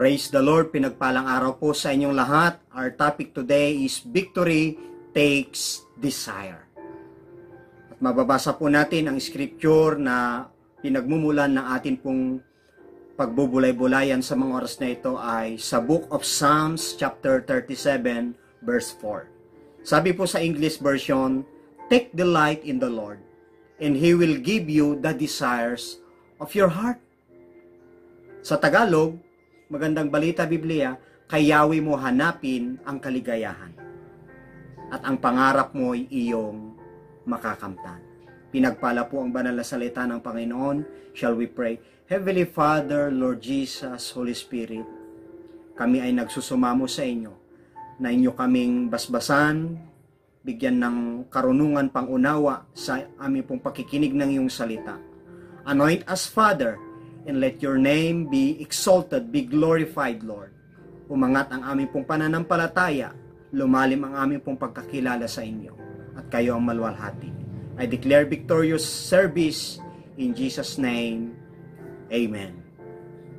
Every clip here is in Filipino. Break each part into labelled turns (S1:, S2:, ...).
S1: Praise the Lord, pinagpalang araw po sa inyong lahat. Our topic today is Victory Takes Desire. At mababasa po natin ang scripture na pinagmumulan ng atin pong pagbubulay-bulayan sa mga oras na ito ay sa Book of Psalms chapter 37 verse 4. Sabi po sa English version, "Take delight in the Lord, and He will give you the desires of your heart." Sa Tagalog, magandang balita Biblia, kayawi mo hanapin ang kaligayahan. At ang pangarap mo ay iyong makakamtan. Pinagpala po ang banal na salita ng Panginoon. Shall we pray? Heavenly Father, Lord Jesus, Holy Spirit, kami ay nagsusumamo sa inyo na inyo kaming basbasan, bigyan ng karunungan pangunawa sa aming pong pakikinig ng iyong salita. Anoint us, Father, and let your name be exalted, be glorified, Lord. Umangat ang aming pong pananampalataya, lumalim ang aming pong pagkakilala sa inyo, at kayo ang maluwalhati. I declare victorious service in Jesus' name. Amen.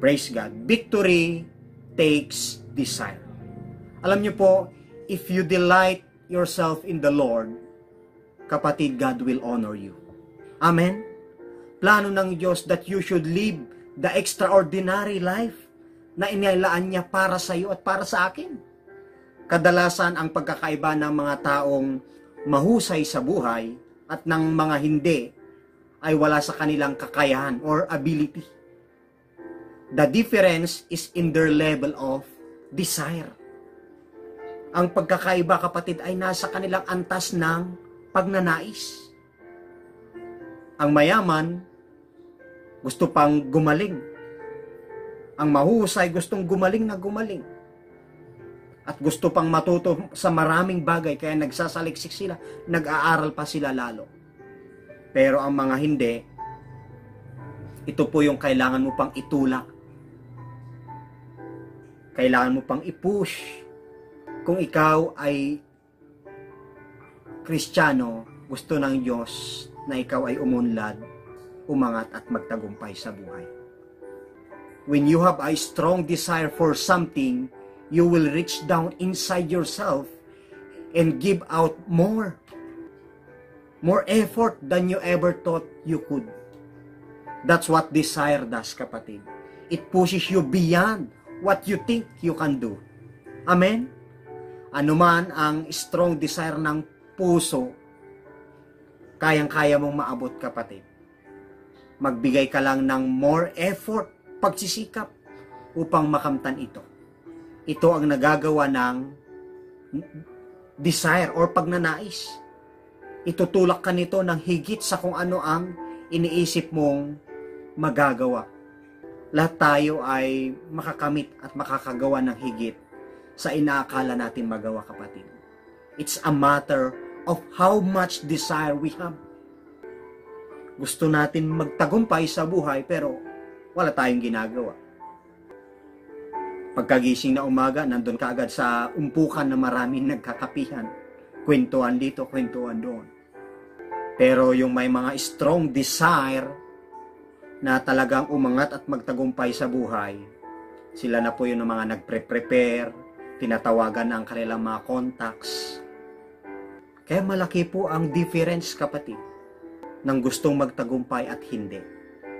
S1: Praise God. Victory takes desire. Alam niyo po, if you delight yourself in the Lord, kapatid, God will honor you. Amen? Plano ng Diyos that you should live the extraordinary life na inilaan niya para sa iyo at para sa akin. Kadalasan ang pagkakaiba ng mga taong mahusay sa buhay at ng mga hindi ay wala sa kanilang kakayahan or ability. The difference is in their level of desire. Ang pagkakaiba, kapatid, ay nasa kanilang antas ng pagnanais. Ang mayaman gusto pang gumaling. Ang mahusay gustong gumaling na gumaling. At gusto pang matuto sa maraming bagay, kaya nagsasaliksik sila, nag-aaral pa sila lalo. Pero ang mga hindi, ito po yung kailangan mo pang itulak. Kailangan mo pang i-push. Kung ikaw ay Kristiyano, gusto ng Diyos na ikaw ay umunlad, umangat at magtagumpay sa buhay. When you have a strong desire for something, you will reach down inside yourself and give out more effort than you ever thought you could. That's what desire does, kapatid. It pushes you beyond what you think you can do. Amen? Anuman ang strong desire ng puso, kayang-kaya mong maabot, kapatid. Magbigay ka lang ng more effort, pagsisikap, upang makamtan ito. Ito ang nagagawa ng desire or pagnanais. Itutulak ka nito ng higit sa kung ano ang iniisip mong magagawa. Lahat tayo ay makakamit at makakagawa ng higit sa inaakala natin magawa, kapatid. It's a matter of how much desire we have. Gusto natin magtagumpay sa buhay pero wala tayong ginagawa. Pagkagising na umaga, nandun ka agad sa umpukan na maraming nagkakapihan. Kwentuhan dito, kwentuhan doon. Pero yung may mga strong desire na talagang umangat at magtagumpay sa buhay, sila na po yung mga nagpre-prepare, tinatawagan ang kanilang mga contacts. Kaya malaki po ang difference, kapatid, ng gustong magtagumpay at hindi.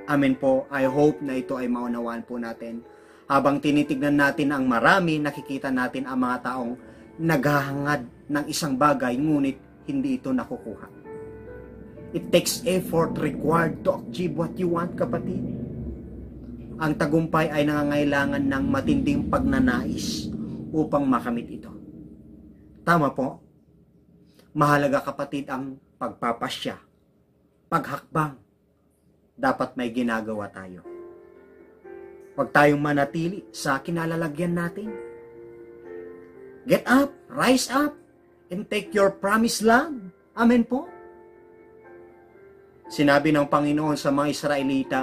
S1: Amen po. I hope na ito ay maunawaan po natin. Habang tinitignan natin ang marami, nakikita natin ang mga taong naghahangad ng isang bagay, ngunit hindi ito nakukuha. It takes effort required to achieve what you want, kapatid. Ang tagumpay ay nangangailangan ng matinding pagnanais upang makamit ito. Tama po. Mahalaga, kapatid, ang pagpapasya, paghakbang. Dapat may ginagawa tayo. Huwag tayong manatili sa kinalalagyan natin. Get up, rise up, and take your promised land. Amen po. Sinabi ng Panginoon sa mga Israelita,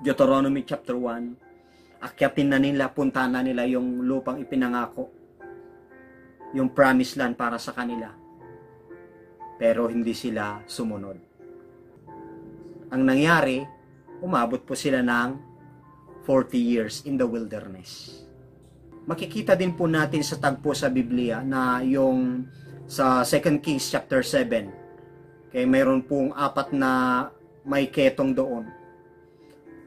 S1: Deuteronomy chapter 1, akyatin na nila, puntahan na nila yung lupang ipinangako, yung promised land para sa kanila. Pero hindi sila sumunod. Ang nangyari, umabot po sila ng 40 years in the wilderness. Makikita din po natin sa tagpo sa Biblia na yung sa 2 Kings chapter 7. Kaya mayroon pong 4 na may ketong doon.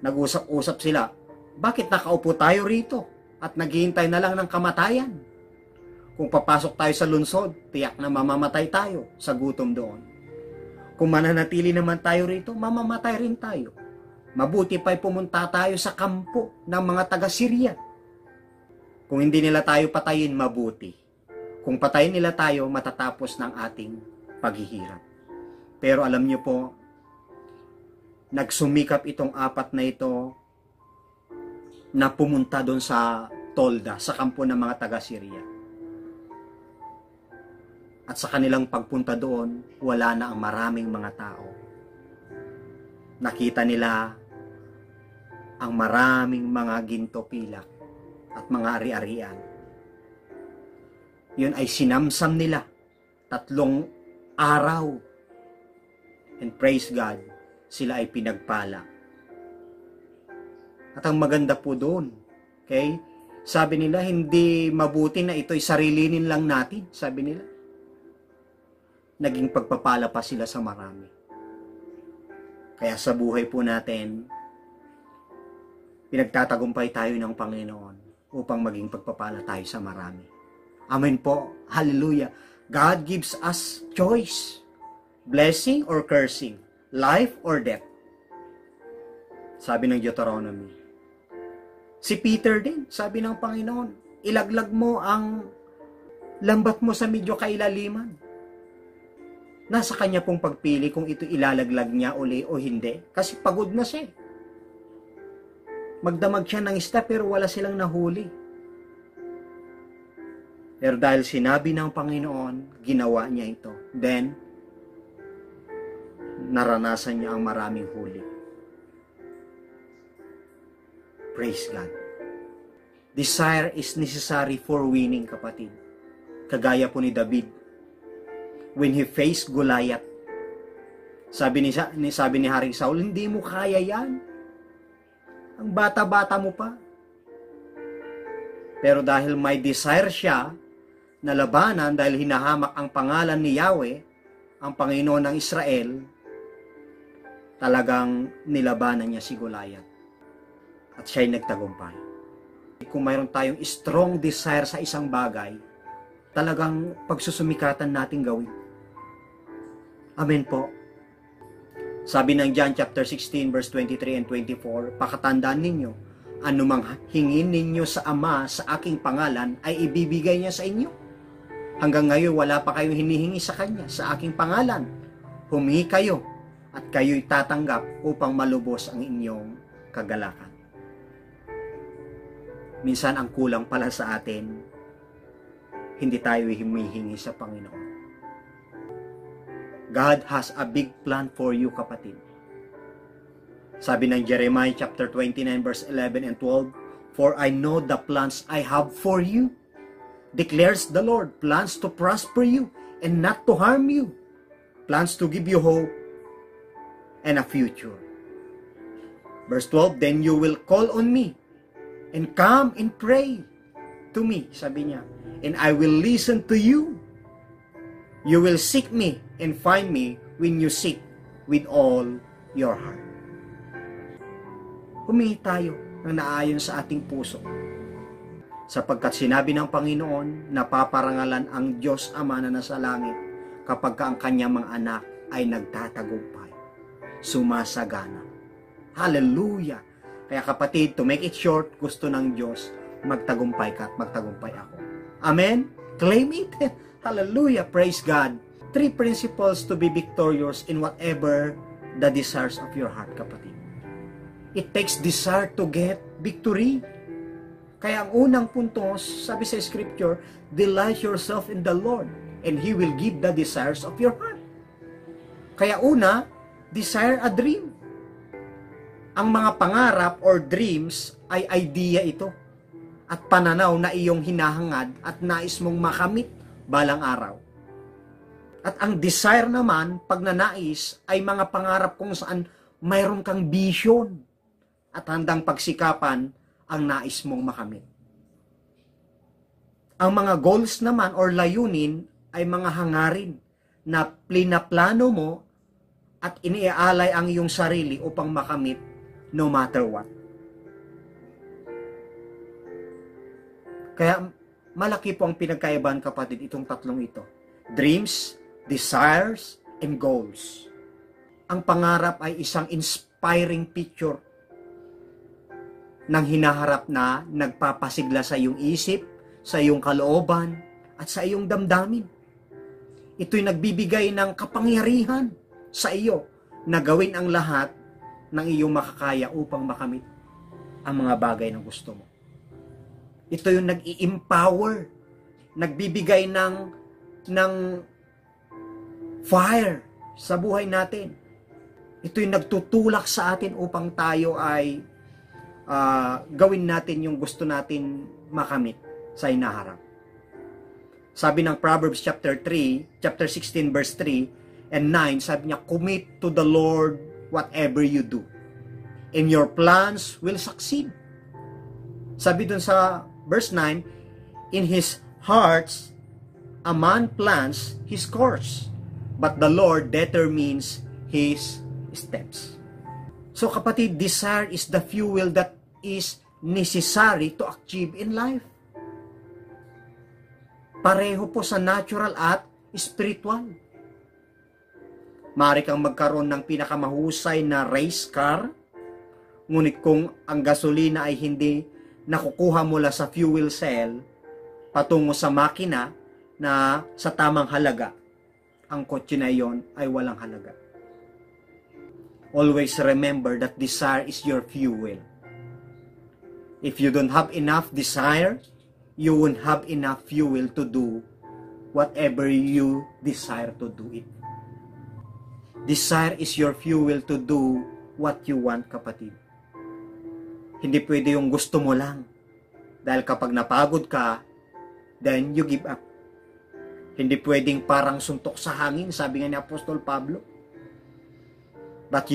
S1: Nag-usap-usap sila. Bakit nakaupo tayo rito at naghihintay na lang ng kamatayan? Kung papasok tayo sa lungsod, tiyak na mamamatay tayo sa gutom doon. Kung mananatili naman tayo rito, mamamatay rin tayo. Mabuti pa'y pumunta tayo sa kampo ng mga taga-Syria. Kung hindi nila tayo patayin, mabuti. Kung patayin nila tayo, matatapos ng ating paghihirap. Pero alam niyo po, nagsumikap itong 4 na ito na pumunta doon sa tolda, sa kampo ng mga taga-Syria. At sa kanilang pagpunta doon, wala na ang maraming mga tao. Nakita nila ang maraming mga ginto pilak at mga ari-arian. Yun ay sinamsam nila 3 araw. And praise God, sila ay pinagpala. At ang maganda po doon, okay? Sabi nila, hindi mabuti na ito'y sarilinin lang natin, sabi nila. Naging pagpapala pa sila sa marami. Kaya sa buhay po natin, pinagtatagumpay tayo ng Panginoon upang maging pagpapala tayo sa marami. Amen po. Hallelujah. God gives us choice. Blessing or cursing. Life or death. Sabi ng Deuteronomy. Si Peter din, sabi ng Panginoon, ilaglag mo ang lambat mo sa medyo kailaliman. Nasa kanya pong pagpili kung ito ilalaglag niya uli o hindi. Kasi pagod na siya. Magdamag siya ng isda pero wala silang nahuli. Pero dahil sinabi ng Panginoon, ginawa niya ito. Then, naranasan niya ang maraming huli. Praise God. Desire is necessary for winning, kapatid. Kagaya po ni David. When he faced Goliath, sabi ni Haring Saul, hindi mo kaya yan. Ang bata-bata mo pa. Pero dahil may desire siya na labanan, dahil hinahamak ang pangalan ni Yahweh, ang Panginoon ng Israel, talagang nilabanan niya si Goliath. At siya'y nagtagumpay. Kung mayroon tayong strong desire sa isang bagay, talagang pagsusumikatan natin gawin. Amen po. Sabi ng John chapter 16 verse 23 and 24, pakatandaan ninyo, anumang hingin ninyo sa Ama sa aking pangalan ay ibibigay niya sa inyo. Hanggang ngayon wala pa kayong hinihingi sa Kanya sa aking pangalan. Humingi kayo at kayo'y tatanggap upang malubos ang inyong kagalakan. Minsan ang kulang pala sa atin, hindi tayo humihingi sa Panginoon. God has a big plan for you, kapatid. Sabi ng Jeremiah chapter 29 verse 11 and 12, for I know the plans I have for you, declares the Lord, plans to prosper you and not to harm you, plans to give you hope and a future. Verse 12, then you will call on me and come and pray to me, sabi niya, and I will listen to you. You will seek me and find me when you seek with all your heart. Humingi tayo ng naayon sa ating puso. Sapagkat sinabi ng Panginoon, napaparangalan ang Diyos Ama na nasa langit kapag ang kanyang mga anak ay nagtatagumpay, sumasagana. Hallelujah! Kaya kapatid, to make it short, gusto ng Diyos, magtagumpay ka at magtagumpay ako. Amen? Claim it! Hallelujah! Praise God! 3 principles to be victorious in whatever the desires of your heart, kapatid. It takes desire to get victory. Kaya ang unang punto, sabi sa Scripture, delight yourself in the Lord, and He will give the desires of your heart. Kaya una, desire a dream. Ang mga pangarap or dreams ay idea ito at pananaw na iyong hinahangad at nais mong makamit balang araw. At ang desire naman, pagnanais, ay mga pangarap kung saan mayroon kang vision at handang pagsikapan ang nais mong makamit. Ang mga goals naman or layunin ay mga hangarin na plinaplano mo at iniaalay ang iyong sarili upang makamit no matter what. Kaya malaki po ang pinagkaibahan, kapatid, itong tatlong ito. Dreams, desires, and goals. Ang pangarap ay isang inspiring picture ng hinaharap na nagpapasigla sa iyong isip, sa iyong kalooban, at sa iyong damdamin. Ito'y nagbibigay ng kapangyarihan sa iyo na gawin ang lahat ng iyong makakaya upang makamit ang mga bagay na gusto mo. Ito yung nag-i-empower, nagbibigay ng fire sa buhay natin. Ito yung nagtutulak sa atin upang tayo ay gawin natin yung gusto natin makamit sa hinaharap. Sabi ng Proverbs chapter 16 verse 3 and 9, sabi niya, commit to the Lord whatever you do, and your plans will succeed. Sabi dun sa verse 9, in his heart a man plans his course, but the Lord determines his steps. So kapatid, desire is the fuel that is necessary to achieve in life. Pareho po sa natural at spiritual. Maaari kang magkaroon ng pinakamahusay na race car, ngunit kung ang gasolina ay hindi nakukuha mula sa fuel cell patungo sa makina na sa tamang halaga, ang kotse na iyon ay walang halaga. Always remember that desire is your fuel. If you don't have enough desire, you won't have enough fuel to do whatever you desire to do it. Desire is your fuel to do what you want, kapatid. Hindi pwede yung gusto mo lang. Dahil kapag napagod ka, then you give up. Hindi pwedeng parang suntok sa hangin, sabi nga ni Apostol Pablo. But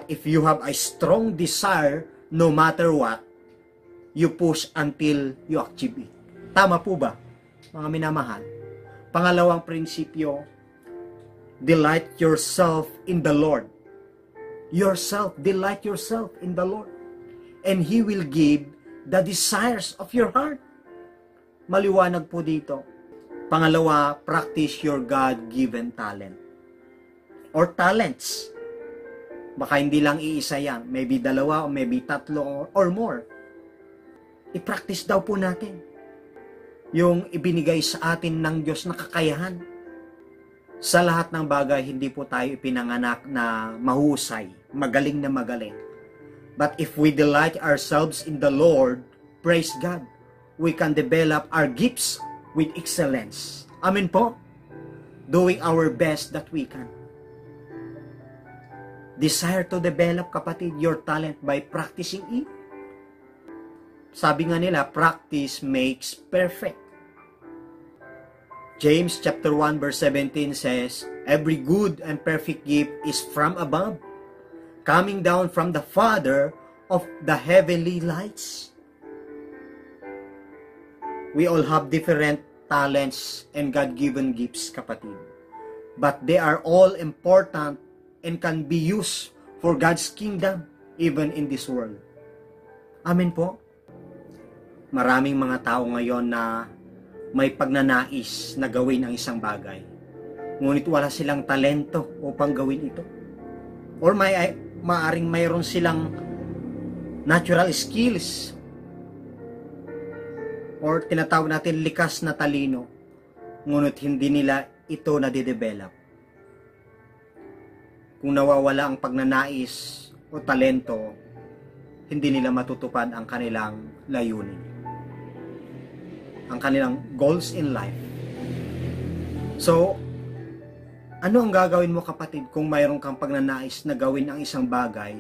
S1: if you have a strong desire, no matter what, you push until you achieve it. Tama po ba, mga minamahal? Pangalawang prinsipyo, delight yourself in the Lord. Delight yourself in the Lord. And He will give the desires of your heart. Maliwanag po dito. Pangalawa, practice your God-given talent. Or talents. Baka hindi lang iisa yan. Maybe dalawa o maybe tatlo or more. I-practice daw po natin yung ibinigay sa atin ng Diyos na kakayahan. Sa lahat ng bagay, hindi po tayo ipinanganak na mahusay, magaling na magaling. But if we delight ourselves in the Lord, praise God, we can develop our gifts with excellence. Amen po? Doing our best that we can. Desire to develop, kapatid, your talent by practicing it. Sabi nga nila, practice makes perfect. James chapter 1 verse 17 says, every good and perfect gift is from above, coming down from the Father of the heavenly lights. We all have different talents and God-given gifts, kapatid. But they are all important and can be used for God's kingdom even in this world. Amen po? Maraming mga tao ngayon na may pagnanais na gawin ang isang bagay, ngunit wala silang talento upang gawin ito. Or maaring mayroon silang natural skills or tinatawag natin likas na talino, ngunit hindi nila ito nade-develop. Kung nawawala ang pagnanais o talento, hindi nila matutupad ang kanilang layunin, ang kanilang goals in life. So, ano ang gagawin mo, kapatid, kung mayroon kang pagnanais na gawin ang isang bagay,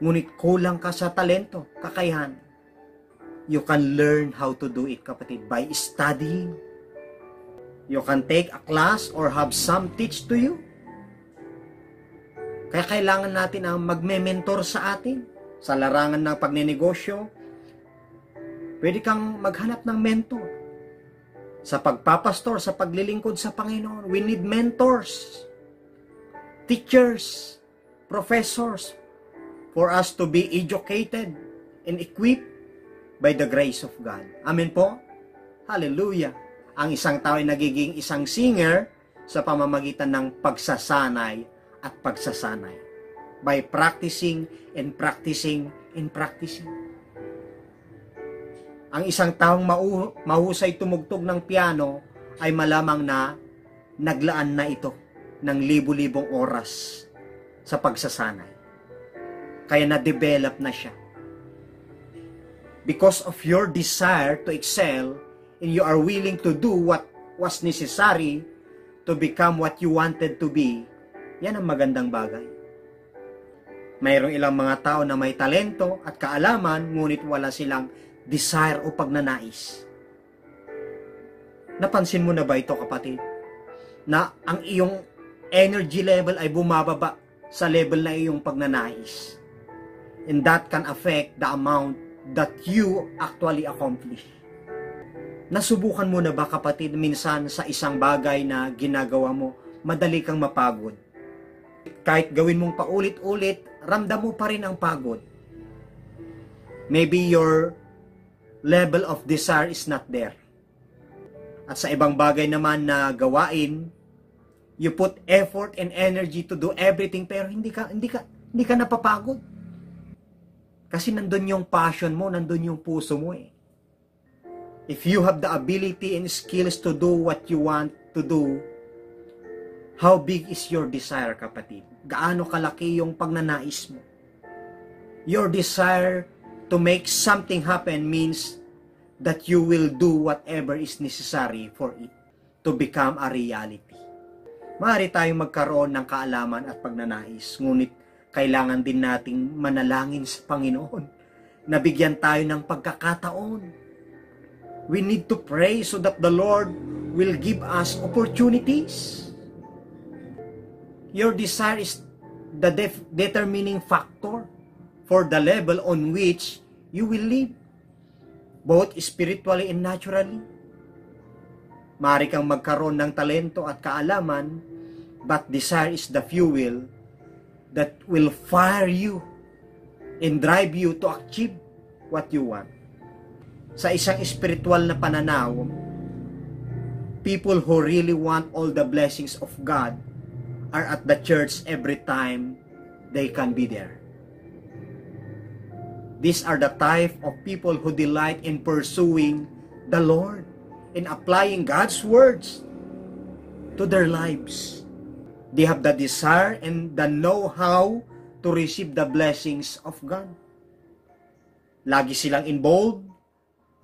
S1: ngunit kulang ka sa talento, kakayahan? You can learn how to do it, kapatid, by studying. You can take a class or have some teach to you. Kaya kailangan natin ang magme-mentor sa atin, Sa larangan ng pagnenegosyo, pwede kang maghanap ng mentor. Sa pagpapastor, sa paglilingkod sa Panginoon, we need mentors, teachers, professors, for us to be educated and equipped by the grace of God. Amen po? Hallelujah! Ang isang tao ay nagiging isang singer sa pamamagitan ng pagsasanay at pagsasanay. By practicing and practicing and practicing. Ang isang taong mahusay tumugtog ng piano ay malamang na naglaan na ito ng libu-libong oras sa pagsasanay. Kaya na-develop na siya. Because of your desire to excel and you are willing to do what was necessary to become what you wanted to be, yan ang magandang bagay. Mayroong ilang mga tao na may talento at kaalaman, ngunit wala silang desire o pagnanais. Napansin mo na ba ito, kapatid? Na ang iyong energy level ay bumababa sa level na iyong pagnanais. And that can affect the amount that you actually accomplish. Nasubukan mo na ba, kapatid, minsan sa isang bagay na ginagawa mo, madali kang mapagod? Kahit gawin mong paulit-ulit, ramdam mo pa rin ang pagod. Maybe your level of desire is not there. At sa ibang bagay naman na gawain, you put effort and energy to do everything, pero hindi ka napapagod. Kasi nandun yung passion mo, nandun yung puso mo eh. If you have the ability and skills to do what you want to do, how big is your desire, kapatid? Gaano kalaki yung pagnanais mo? Your desire to make something happen means that you will do whatever is necessary for it to become a reality. Maaari tayong magkaroon ng kaalaman at pagnanais, ngunit kailangan din nating manalangin sa Panginoon. Nabigyan tayo ng pagkakataon. We need to pray so that the Lord will give us opportunities. Your desire is the determining factor for the level on which you will live, both spiritually and naturally. Maaari kang magkaroon ng talento at kaalaman, but desire is the fuel that will fire you and drive you to achieve what you want. Sa isang spiritual na pananaw, people who really want all the blessings of God are at the church every time they can be there. These are the type of people who delight in pursuing the Lord, in applying God's words to their lives. They have the desire and the know-how to receive the blessings of God. Lagi silang involved,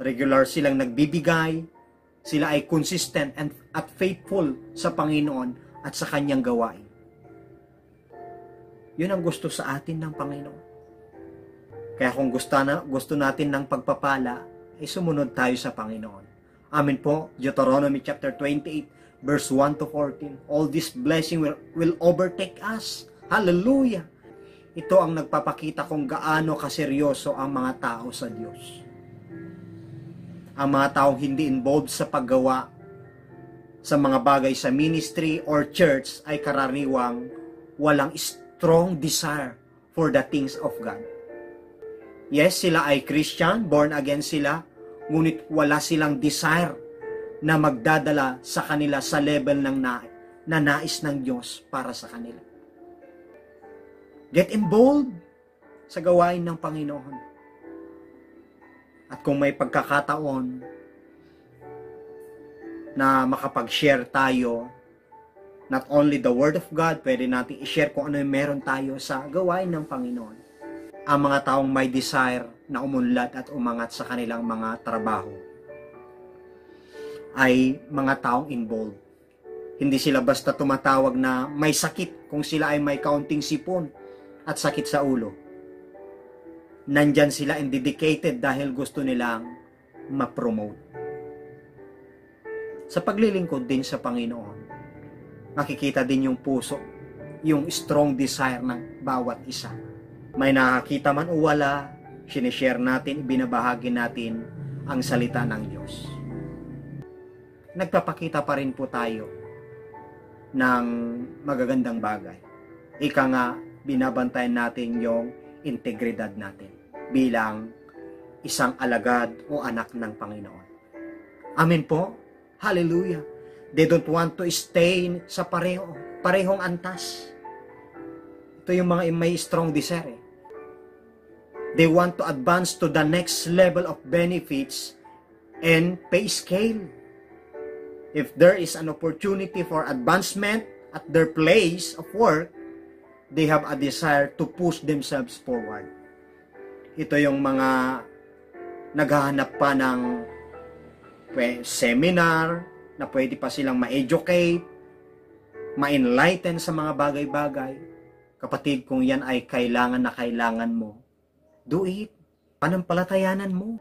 S1: regular silang nagbibigay, sila ay consistent at faithful sa Panginoon at sa Kanyang gawain. Yun ang gusto sa atin ng Panginoon. Kaya kung gusto natin ng pagpapala, ay sumunod tayo sa Panginoon. Amen po. Deuteronomy chapter 28, verse 1 to 14. All this blessing will overtake us. Hallelujah! Ito ang nagpapakita kung gaano kaseryoso ang mga tao sa Diyos. Ang mga taong hindi involved sa paggawa sa mga bagay sa ministry or church ay karaniwang walang strong desire for the things of God. Yes, sila ay Christian, born again sila, ngunit wala silang desire na magdadala sa kanila sa level ng nais ng Diyos para sa kanila. Get involved sa gawain ng Panginoon. At kung may pagkakataon na makapag-share tayo, not only the Word of God, pwede natin i-share kung ano yung meron tayo sa gawain ng Panginoon. Ang mga taong may desire na umunlad at umangat sa kanilang mga trabaho ay mga taong involved. Hindi sila basta tumatawag na may sakit kung sila ay may kaunting sipon at sakit sa ulo. Nandyan sila and dedicated dahil gusto nilang ma-promote. Sa paglilingkod din sa Panginoon, makikita din yung puso, yung strong desire ng bawat isa. May nakakita man o wala, sinishare natin, ibinabahagi natin ang salita ng Diyos. Nagpapakita pa rin po tayo ng magagandang bagay. Ika nga, binabantayan natin yung integridad natin bilang isang alagad o anak ng Panginoon. Amen po? Hallelujah! They don't want to stay sa parehong antas. Ito yung mga may strong desire. They want to advance to the next level of benefits and pay scale. If there is an opportunity for advancement at their place of work, they have a desire to push themselves forward. Ito yung mga naghahanap pa ng seminar na pwede pa silang ma-educate, ma-enlighten sa mga bagay-bagay. Kapatid, kung yan ay kailangan na kailangan mo, do it. Panampalatayanan mo.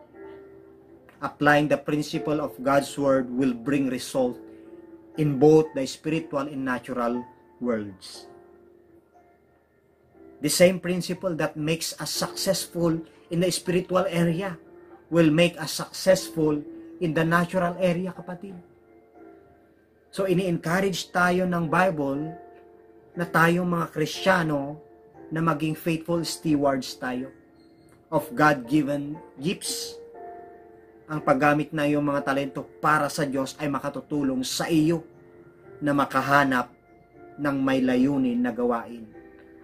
S1: Applying the principle of God's Word will bring result in both the spiritual and natural worlds. The same principle that makes us successful in the spiritual area will make us successful in the natural area, kapatid. So, ini-encourage tayo ng Bible na tayong mga Kristiyano na maging faithful stewards tayo of God-given gifts. Ang paggamit na iyong mga talento para sa Diyos ay makatutulong sa iyo na makahanap ng may layunin na gawain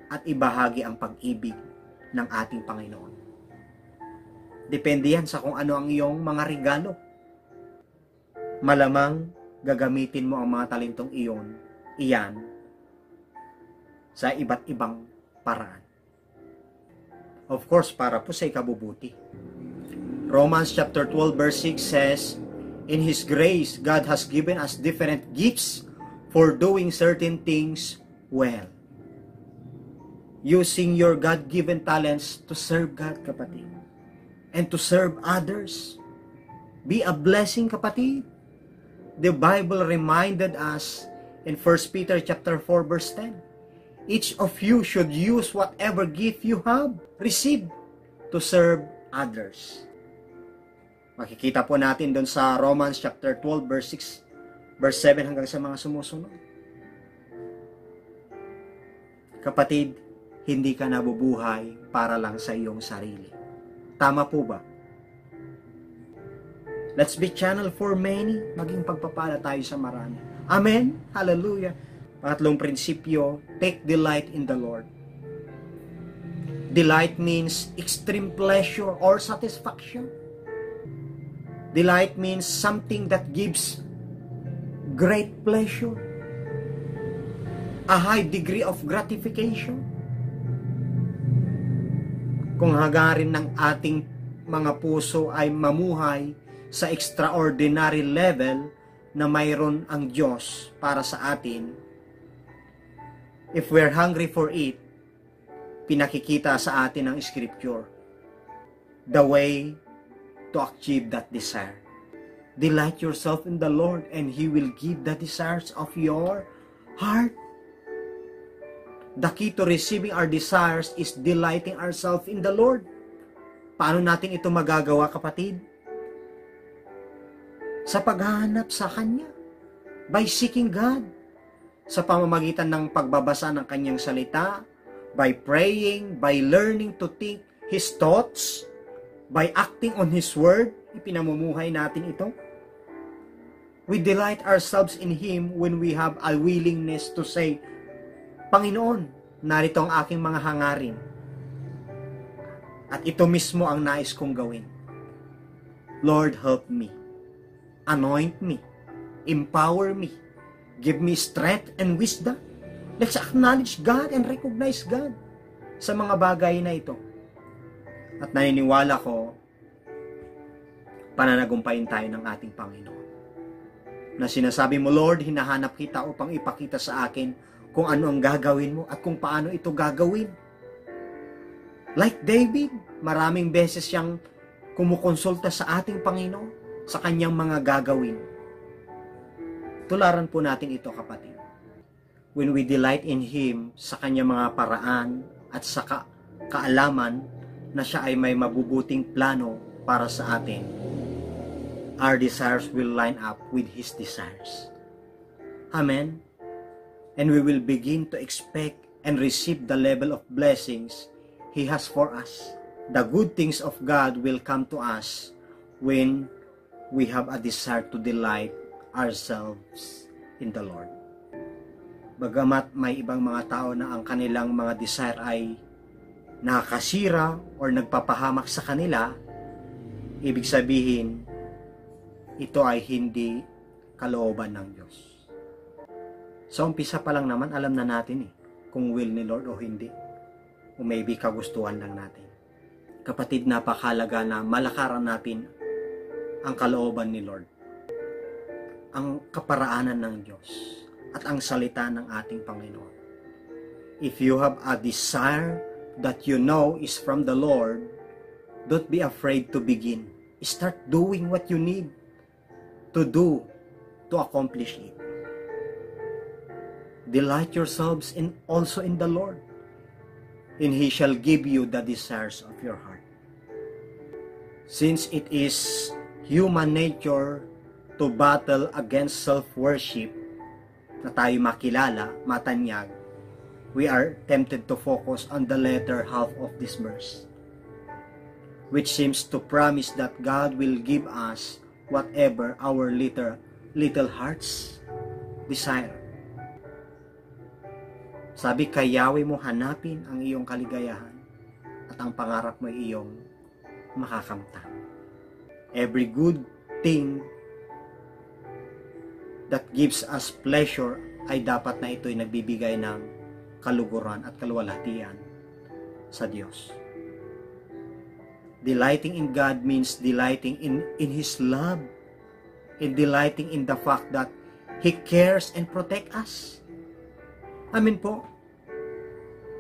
S1: at ibahagi ang pag-ibig ng ating Panginoon. Depende yan sa kung ano ang iyong mga regalo. Malamang gagamitin mo ang mga talentong iyan sa iba't ibang paraan. Of course, para po sa ikabubuti. Romans chapter 12 verse 6 says, in His grace, God has given us different gifts for doing certain things well. Using your God-given talents to serve God, kapatid. And to serve others. Be a blessing, kapatid. The Bible reminded us in 1 Peter chapter 4 verse 10. Each of you should use whatever gift you have received to serve others. Makikita po natin doon sa Romans chapter 12 verse 6, verse 7 hanggang sa mga sumusunod. Kapatid, hindi ka nabubuhay para lang sa iyong sarili. Tama po ba? Let's be channel for many, maging pagpapala tayo sa marami. Amen? Hallelujah! Pangatlong prinsipyo, take delight in the Lord. Delight means extreme pleasure or satisfaction. Delight means something that gives great pleasure, a high degree of gratification. Kung hagarin ng ating mga puso ay mamuhay sa extraordinary level na mayroon ang Diyos para sa atin, if we're hungry for it, pinakikita sa atin ng Scripture the way to achieve that desire. Delight yourself in the Lord and He will give the desires of your heart. The key to receiving our desires is delighting ourselves in the Lord. Paano natin ito magagawa, kapatid? Sa paghahanap sa Kanya. By seeking God. Sa pamamagitan ng pagbabasa ng Kanyang salita, by praying, by learning to think His thoughts, by acting on His Word, ipinamumuhay natin ito. We delight ourselves in Him when we have a willingness to say, Panginoon, narito ang aking mga hangarin. At ito mismo ang nais kong gawin. Lord, help me. Anoint me. Empower me. Give me strength and wisdom. Let's acknowledge God and recognize God sa mga bagay na ito. At naniniwala ko, pananagumpayin tayo ng ating Panginoon. Na sinasabi mo, Lord, hinahanap kita upang ipakita sa akin kung ano ang gagawin mo at kung paano ito gagawin. Like David, maraming beses siyang kumukonsulta sa ating Panginoon sa kanyang mga gagawin. Tularan po natin ito, kapatid. When we delight in Him sa kanyang mga paraan at sa kaalaman na siya ay may mabubuting plano para sa atin, our desires will line up with His desires. Amen? And we will begin to expect and receive the level of blessings He has for us. The good things of God will come to us when we have a desire to delight ourselves in the Lord. Bagamat may ibang mga tao na ang kanilang mga desire ay nakakasira or nagpapahamak sa kanila, ibig sabihin, ito ay hindi kalooban ng Diyos. Sa umpisa pa lang naman, alam na natin kung will ni Lord o hindi. O maybe kagustuhan lang natin. Kapatid, napakahalaga na malakaran natin ang kalooban ni Lord, ang kaparaanan ng Diyos, at ang salita ng ating Panginoon. If you have a desire that you know is from the Lord, don't be afraid to begin. Start doing what you need to do to accomplish it. Delight yourselves also in the Lord, and He shall give you the desires of your heart. Since it is human nature to battle against self-worship, na tayo makilala, matanyag, we are tempted to focus on the latter half of this verse, which seems to promise that God will give us whatever our little hearts desire. Sabi, kay Yahweh mo hanapin ang iyong kaligayahan at ang pangarap mo iyong makakamtan. Every good thing that gives us pleasure ay dapat na ito'y nagbibigay ng kaluguran at kaluwalhatian sa Diyos. Delighting in God means delighting in His love and delighting in the fact that He cares and protects us. Amen po.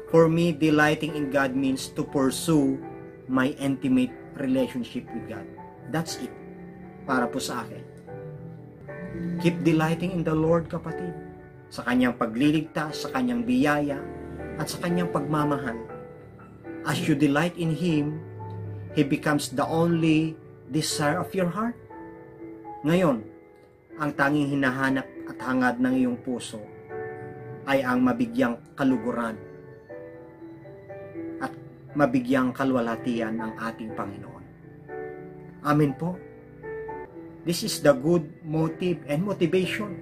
S1: For me, delighting in God means to pursue my intimate relationship with God. That's it. Para po sa akin. Keep delighting in the Lord, kapatid. Sa Kanyang pagliligtas, sa Kanyang biyaya, at sa Kanyang pagmamahal. As you delight in Him, He becomes the only desire of your heart. Ngayon, ang tanging hinahanap at hangad ng iyong puso ay ang mabigyang kaluguran at mabigyang kalwalhatian ng ating Panginoon. Amen po. This is the good motive and motivation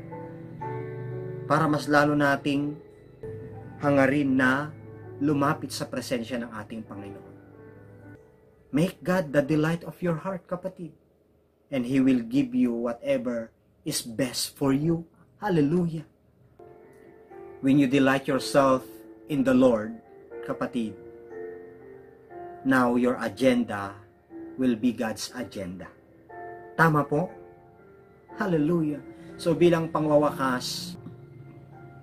S1: para mas lalo nating hangarin na lumapit sa presensya ng ating Panginoon. Make God the delight of your heart, kapatid, and He will give you whatever is best for you. Hallelujah. When you delight yourself in the Lord, kapatid, now your agenda will be God's agenda. Tama po? Hallelujah. So bilang pangwawakas,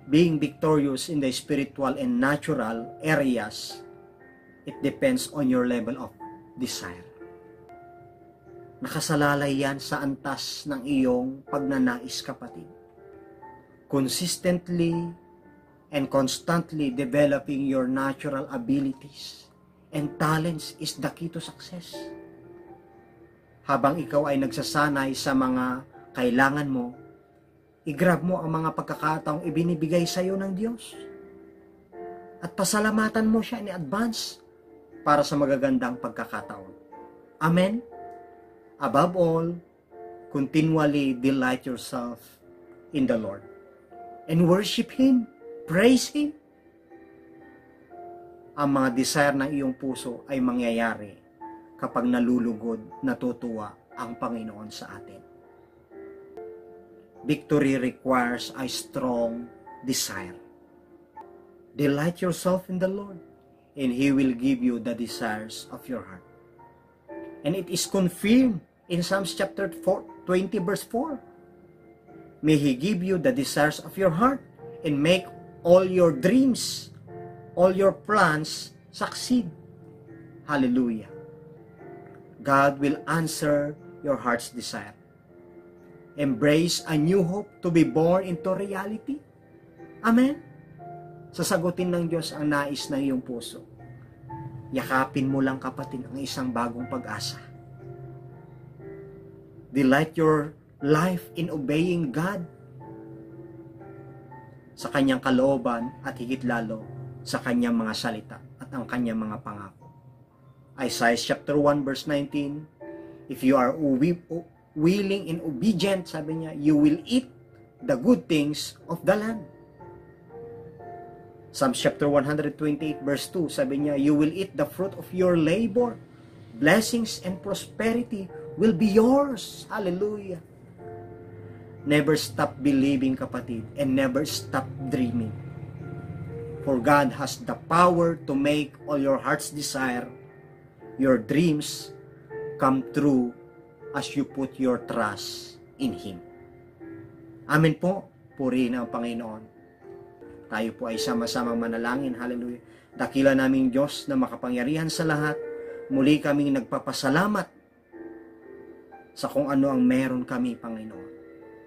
S1: being victorious in the spiritual and natural areas, it depends on your level of desire. Nakasalalay yan sa antas ng iyong pagnanais, kapatid. Consistently and constantly developing your natural abilities and talents is the key to success. Habang ikaw ay nagsasanay sa mga kailangan mo, i-grab mo ang mga pagkakataong ibinibigay sa iyo ng Diyos. At pasalamatan mo siya in advance para sa magagandang pagkakataon. Amen? Above all, continually delight yourself in the Lord and worship Him. Praise Him. Ang mga desire ng iyong puso ay mangyayari kapag nalulugod, natutuwa ang Panginoon sa atin. Victory requires a strong desire. Delight yourself in the Lord, and He will give you the desires of your heart. And it is confirmed in Psalms chapter 20 verse 4. May He give you the desires of your heart and make all your dreams, all your plans succeed. Hallelujah. God will answer your heart's desire. Embrace a new hope to be born into reality. Amen? Sasagutin ng Diyos ang nais ng iyong puso. yakapin mo lang kapatid ang isang bagong pag-asa. Delight your life in obeying God sa kanyang kalooban at higit lalo sa kanyang mga salita at ang kanyang mga pangako. Isaiah chapter 1 verse 19, if you are willing and obedient, sabi niya, you will eat the good things of the land. Psalm chapter 128 verse 2, sabi niya, you will eat the fruit of your labor. Blessings and prosperity will be yours. Hallelujah. Never stop believing, kapatid, and never stop dreaming. For God has the power to make all your heart's desire, your dreams, come true as you put your trust in Him. Amen po. Purihin ang Panginoon. Tayo po ay sama-samang manalangin. Hallelujah. Dakila naming Diyos na makapangyarihan sa lahat. Muli kaming nagpapasalamat sa kung ano ang meron kami, Panginoon.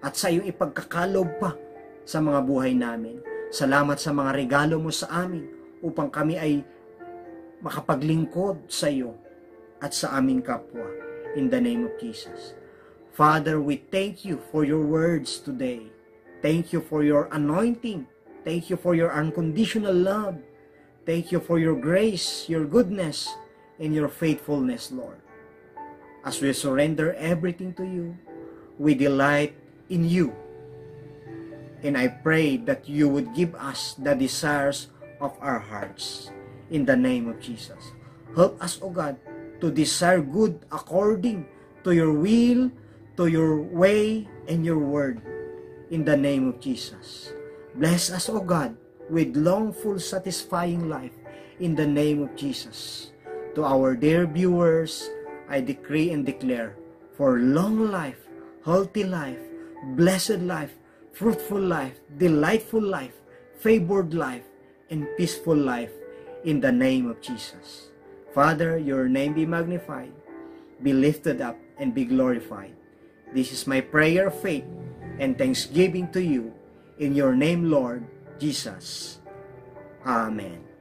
S1: At sa iyong ipagkakalob pa sa mga buhay namin. Salamat sa mga regalo mo sa amin upang kami ay makapaglingkod sa iyo at sa aming kapwa. In the name of Jesus. Father, we thank you for your words today. Thank you for your anointing. Thank you for your unconditional love. Thank you for your grace, your goodness, and your faithfulness, Lord. As we surrender everything to you, we delight in you. And I pray that you would give us the desires of our hearts. In the name of Jesus. Help us, O God, to desire good according to your will, to your way, and your word. In the name of Jesus. Bless us, O God, with long, full, satisfying life. In the name of Jesus. To our dear viewers, I decree and declare for long life, healthy life, blessed life, fruitful life, delightful life, favored life, and peaceful life in the name of Jesus. Father, your name be magnified, be lifted up, and be glorified. This is my prayer of faith and thanksgiving to you in your name, Lord Jesus. Amen.